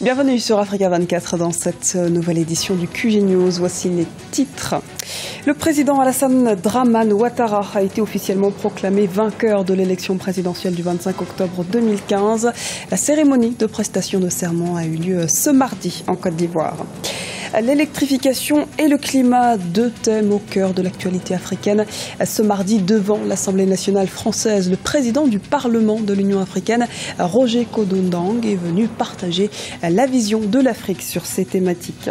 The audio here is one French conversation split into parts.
Bienvenue sur Africa 24 dans cette nouvelle édition du QG News. Voici les titres. Le président Alassane Dramane Ouattara a été officiellement proclamé vainqueur de l'élection présidentielle du 25 octobre 2015. La cérémonie de prestation de serment a eu lieu ce mardi en Côte d'Ivoire. L'électrification et le climat, deux thèmes au cœur de l'actualité africaine. Ce mardi, devant l'Assemblée nationale française, le président du Parlement de l'Union africaine, Roger Kodondang, est venu partager la vision de l'Afrique sur ces thématiques.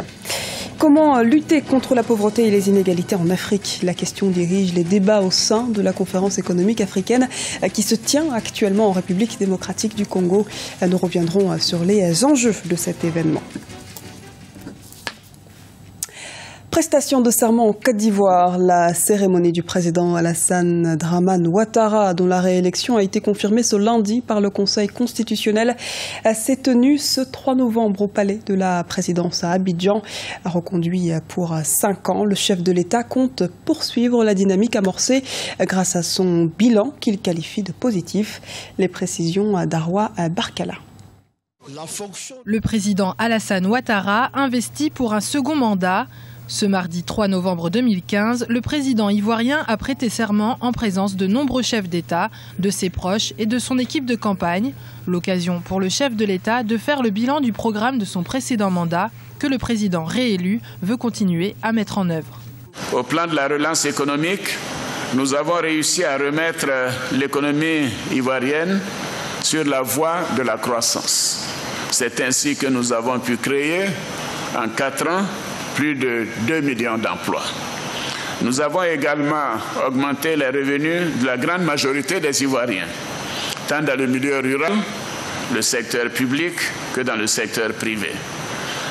Comment lutter contre la pauvreté et les inégalités en Afrique? La question dirige les débats au sein de la conférence économique africaine qui se tient actuellement en République démocratique du Congo. Nous reviendrons sur les enjeux de cet événement. Prestation de serment en Côte d'Ivoire, la cérémonie du président Alassane Dramane Ouattara, dont la réélection a été confirmée ce lundi par le Conseil constitutionnel, s'est tenue ce 3 novembre au palais de la présidence à Abidjan. Reconduit pour 5 ans, le chef de l'État compte poursuivre la dynamique amorcée grâce à son bilan qu'il qualifie de positif. Les précisions d'Arwa Barkala. Le président Alassane Ouattara investit pour un second mandat. Ce mardi 3 novembre 2015, le président ivoirien a prêté serment en présence de nombreux chefs d'État, de ses proches et de son équipe de campagne. L'occasion pour le chef de l'État de faire le bilan du programme de son précédent mandat que le président réélu veut continuer à mettre en œuvre. Au plan de la relance économique, nous avons réussi à remettre l'économie ivoirienne sur la voie de la croissance. C'est ainsi que nous avons pu créer en 4 ans plus de 2 millions d'emplois. Nous avons également augmenté les revenus de la grande majorité des Ivoiriens, tant dans le milieu rural, le secteur public, que dans le secteur privé.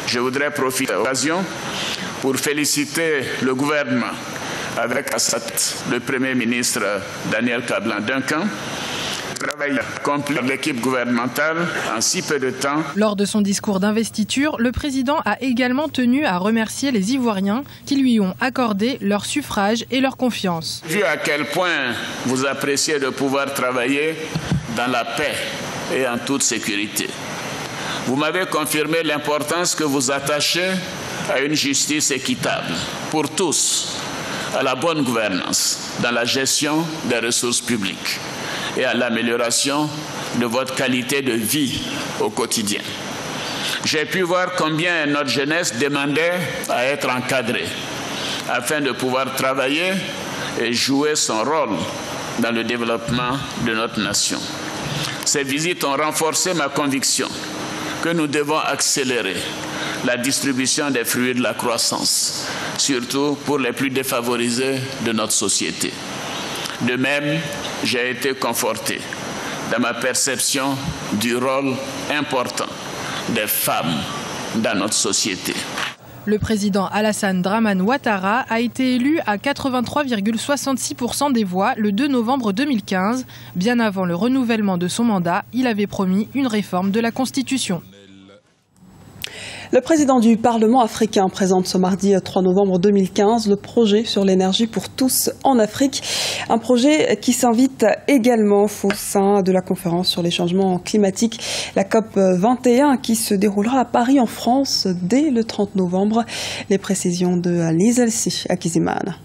Je voudrais profiter de l'occasion pour féliciter le gouvernement, avec à sa tête le Premier ministre Daniel Kablan-Duncan, travail accompli par l'équipe gouvernementale en si peu de temps. Lors de son discours d'investiture, le président a également tenu à remercier les Ivoiriens qui lui ont accordé leur suffrage et leur confiance. Vu à quel point vous appréciez de pouvoir travailler dans la paix et en toute sécurité, vous m'avez confirmé l'importance que vous attachez à une justice équitable pour tous, à la bonne gouvernance dans la gestion des ressources publiques et à l'amélioration de votre qualité de vie au quotidien. J'ai pu voir combien notre jeunesse demandait à être encadrée afin de pouvoir travailler et jouer son rôle dans le développement de notre nation. Ces visites ont renforcé ma conviction que nous devons accélérer la distribution des fruits de la croissance, surtout pour les plus défavorisés de notre société. De même, j'ai été conforté dans ma perception du rôle important des femmes dans notre société. Le président Alassane Dramane Ouattara a été élu à 83,66% des voix le 2 novembre 2015. Bien avant le renouvellement de son mandat, il avait promis une réforme de la Constitution. Le président du Parlement africain présente ce mardi 3 novembre 2015 le projet sur l'énergie pour tous en Afrique. Un projet qui s'invite également au sein de la conférence sur les changements climatiques, la COP 21, qui se déroulera à Paris en France dès le 30 novembre. Les précisions de Lise Elsi Akizimana.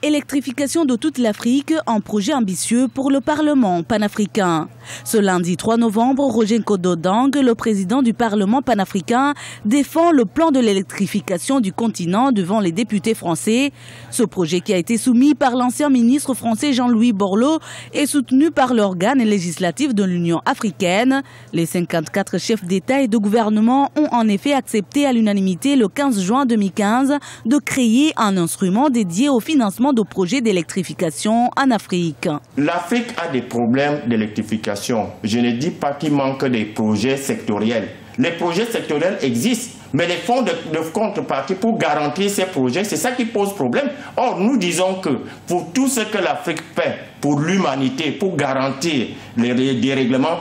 Électrification de toute l'Afrique, un projet ambitieux pour le Parlement panafricain. Ce lundi 3 novembre, Roger Kodondang, le président du Parlement panafricain, défend le plan de l'électrification du continent devant les députés français. Ce projet qui a été soumis par l'ancien ministre français Jean-Louis Borloo est soutenu par l'organe législatif de l'Union africaine. Les 54 chefs d'État et de gouvernement ont en effet accepté à l'unanimité le 15 juin 2015 de créer un instrument dédié au financement de projets d'électrification en Afrique. L'Afrique a des problèmes d'électrification. Je ne dis pas qu'il manque des projets sectoriels. Les projets sectoriels existent, mais les fonds de contrepartie pour garantir ces projets, c'est ça qui pose problème. Or, nous disons que pour tout ce que l'Afrique paie pour l'humanité, pour garantir les dérèglements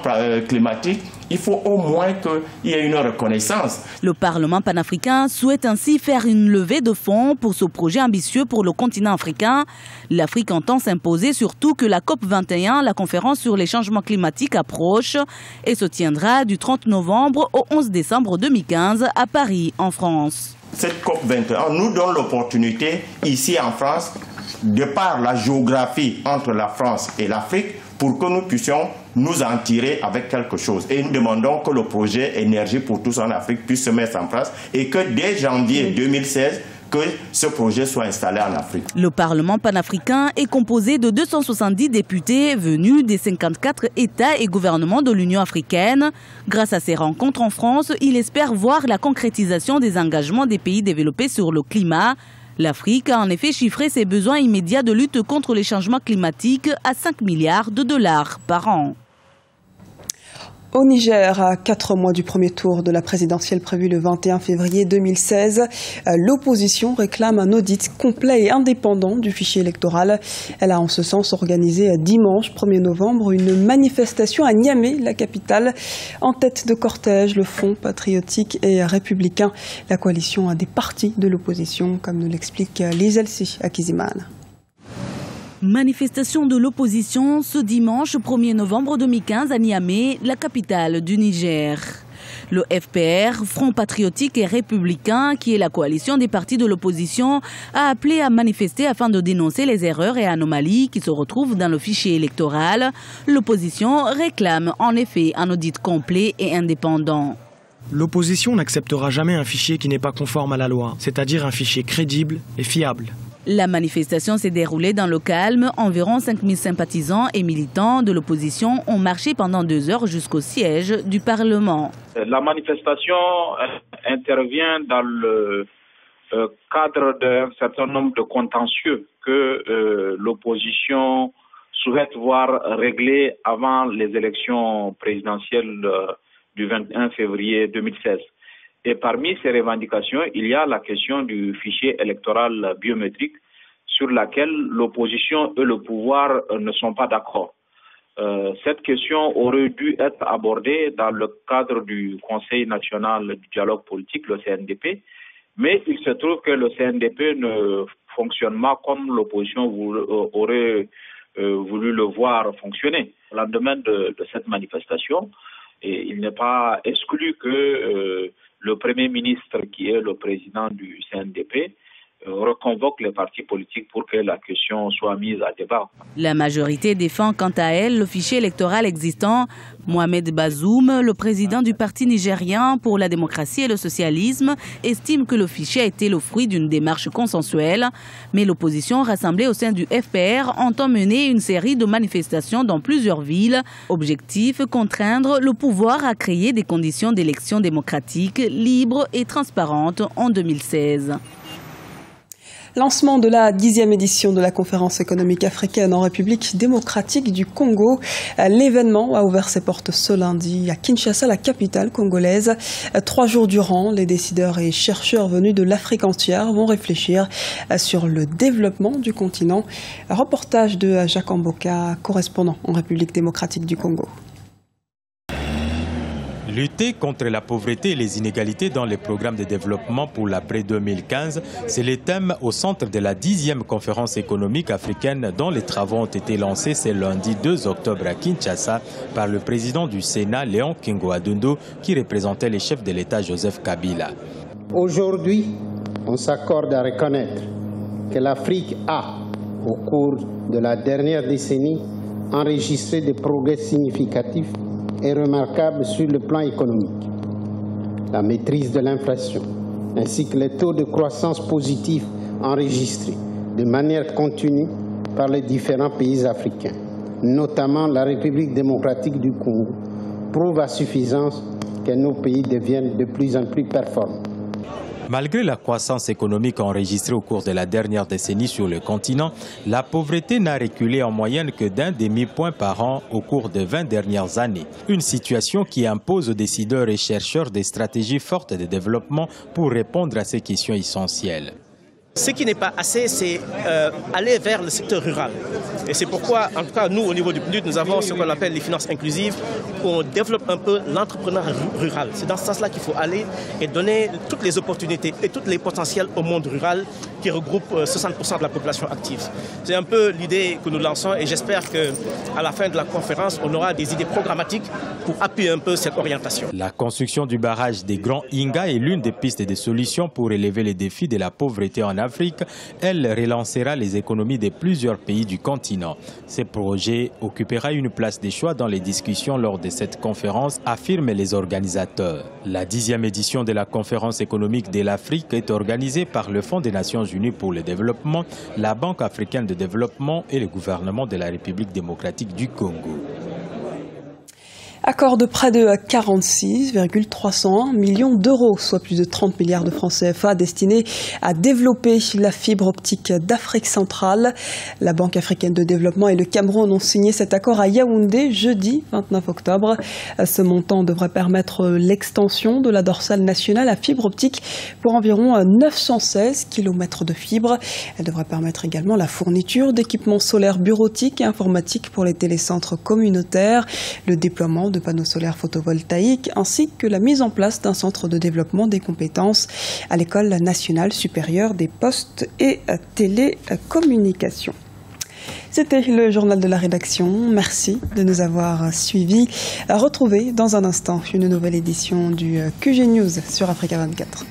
climatiques, il faut au moins qu'il y ait une reconnaissance. Le Parlement panafricain souhaite ainsi faire une levée de fonds pour ce projet ambitieux pour le continent africain. L'Afrique entend s'imposer surtout que la COP21, la conférence sur les changements climatiques, approche et se tiendra du 30 novembre au 11 décembre 2015 à Paris, en France. Cette COP21 nous donne l'opportunité, ici en France, de par la géographie entre la France et l'Afrique, pour que nous puissions nous en tirer avec quelque chose. Et nous demandons que le projet Énergie pour tous en Afrique puisse se mettre en place et que dès janvier 2016, que ce projet soit installé en Afrique. Le Parlement panafricain est composé de 270 députés venus des 54 États et gouvernements de l'Union africaine. Grâce à ces rencontres en France, il espère voir la concrétisation des engagements des pays développés sur le climat. L'Afrique a en effet chiffré ses besoins immédiats de lutte contre les changements climatiques à 5 milliards de dollars par an. Au Niger, à 4 mois du premier tour de la présidentielle prévue le 21 février 2016, l'opposition réclame un audit complet et indépendant du fichier électoral. Elle a en ce sens organisé dimanche 1er novembre une manifestation à Niamey, la capitale. En tête de cortège, le Front patriotique et républicain, la coalition des partis de l'opposition, comme nous l'explique Lise Elsi Akizimane. Manifestation de l'opposition ce dimanche 1er novembre 2015 à Niamey, la capitale du Niger. Le FPR, Front patriotique et républicain, qui est la coalition des partis de l'opposition, a appelé à manifester afin de dénoncer les erreurs et anomalies qui se retrouvent dans le fichier électoral. L'opposition réclame en effet un audit complet et indépendant. L'opposition n'acceptera jamais un fichier qui n'est pas conforme à la loi, c'est-à-dire un fichier crédible et fiable. La manifestation s'est déroulée dans le calme. Environ 5000 sympathisants et militants de l'opposition ont marché pendant 2 heures jusqu'au siège du Parlement. La manifestation intervient dans le cadre d'un certain nombre de contentieux que l'opposition souhaite voir réglés avant les élections présidentielles du 21 février 2016. Et parmi ces revendications, il y a la question du fichier électoral biométrique sur laquelle l'opposition et le pouvoir ne sont pas d'accord. Cette question aurait dû être abordée dans le cadre du Conseil national du dialogue politique, le CNDP, mais il se trouve que le CNDP ne fonctionne pas comme l'opposition aurait voulu le voir fonctionner. Au lendemain de cette manifestation, et il n'est pas exclu que le Premier ministre, qui est le président du CNDP, reconvoque les partis politiques pour que la question soit mise à débat. La majorité défend quant à elle le fichier électoral existant. Mohamed Bazoum, le président du parti nigérien pour la démocratie et le socialisme, estime que le fichier a été le fruit d'une démarche consensuelle. Mais l'opposition rassemblée au sein du FPR entend mener une série de manifestations dans plusieurs villes. Objectif, contraindre le pouvoir à créer des conditions d'élections démocratiques, libres et transparentes en 2016. Lancement de la 10e édition de la conférence économique africaine en République démocratique du Congo. L'événement a ouvert ses portes ce lundi à Kinshasa, la capitale congolaise. 3 jours durant, les décideurs et chercheurs venus de l'Afrique entière vont réfléchir sur le développement du continent. Reportage de Jacques Amboka, correspondant en République démocratique du Congo. Lutter contre la pauvreté et les inégalités dans les programmes de développement pour l'après-2015, c'est le thème au centre de la 10e conférence économique africaine dont les travaux ont été lancés ce lundi 2 octobre à Kinshasa par le président du Sénat, Léon Kingo-Adundu, qui représentait les chefs de l'État Joseph Kabila. Aujourd'hui, on s'accorde à reconnaître que l'Afrique a, au cours de la dernière décennie, enregistré des progrès significatifs et remarquable sur le plan économique. La maîtrise de l'inflation, ainsi que les taux de croissance positifs enregistrés de manière continue par les différents pays africains, notamment la République démocratique du Congo, prouvent à suffisance que nos pays deviennent de plus en plus performants. Malgré la croissance économique enregistrée au cours de la dernière décennie sur le continent, la pauvreté n'a reculé en moyenne que d'1 demi-point par an au cours des 20 dernières années. Une situation qui impose aux décideurs et chercheurs des stratégies fortes de développement pour répondre à ces questions essentielles. Ce qui n'est pas assez, c'est aller vers le secteur rural. Et c'est pourquoi, en tout cas, nous, au niveau du PNUD, nous avons ce qu'on appelle les finances inclusives, où on développe un peu l'entrepreneuriat rural. C'est dans ce sens-là qu'il faut aller et donner toutes les opportunités et tous les potentiels au monde rural qui regroupe 60% de la population active. C'est un peu l'idée que nous lançons et j'espère qu'à la fin de la conférence, on aura des idées programmatiques pour appuyer un peu cette orientation. La construction du barrage des Grands Inga est l'une des pistes et des solutions pour relever les défis de la pauvreté en Afrique. Elle relancera les économies de plusieurs pays du continent. Ce projet occupera une place de choix dans les discussions lors de cette conférence, affirment les organisateurs. La 10e édition de la conférence économique de l'Afrique est organisée par le Fonds des Nations Unies pour le développement, la Banque africaine de développement et le gouvernement de la République démocratique du Congo. Accord de près de 46,301 millions d'euros, soit plus de 30 milliards de francs CFA destinés à développer la fibre optique d'Afrique centrale. La Banque africaine de développement et le Cameroun ont signé cet accord à Yaoundé jeudi 29 octobre. Ce montant devrait permettre l'extension de la dorsale nationale à fibre optique pour environ 916 km de fibre. Elle devrait permettre également la fourniture d'équipements solaires bureautiques et informatiques pour les télécentres communautaires, le déploiement de panneaux solaires photovoltaïques ainsi que la mise en place d'un centre de développement des compétences à l'École nationale supérieure des postes et télécommunications. C'était le journal de la rédaction. Merci de nous avoir suivis. Retrouvez dans un instant une nouvelle édition du QG News sur Africa 24.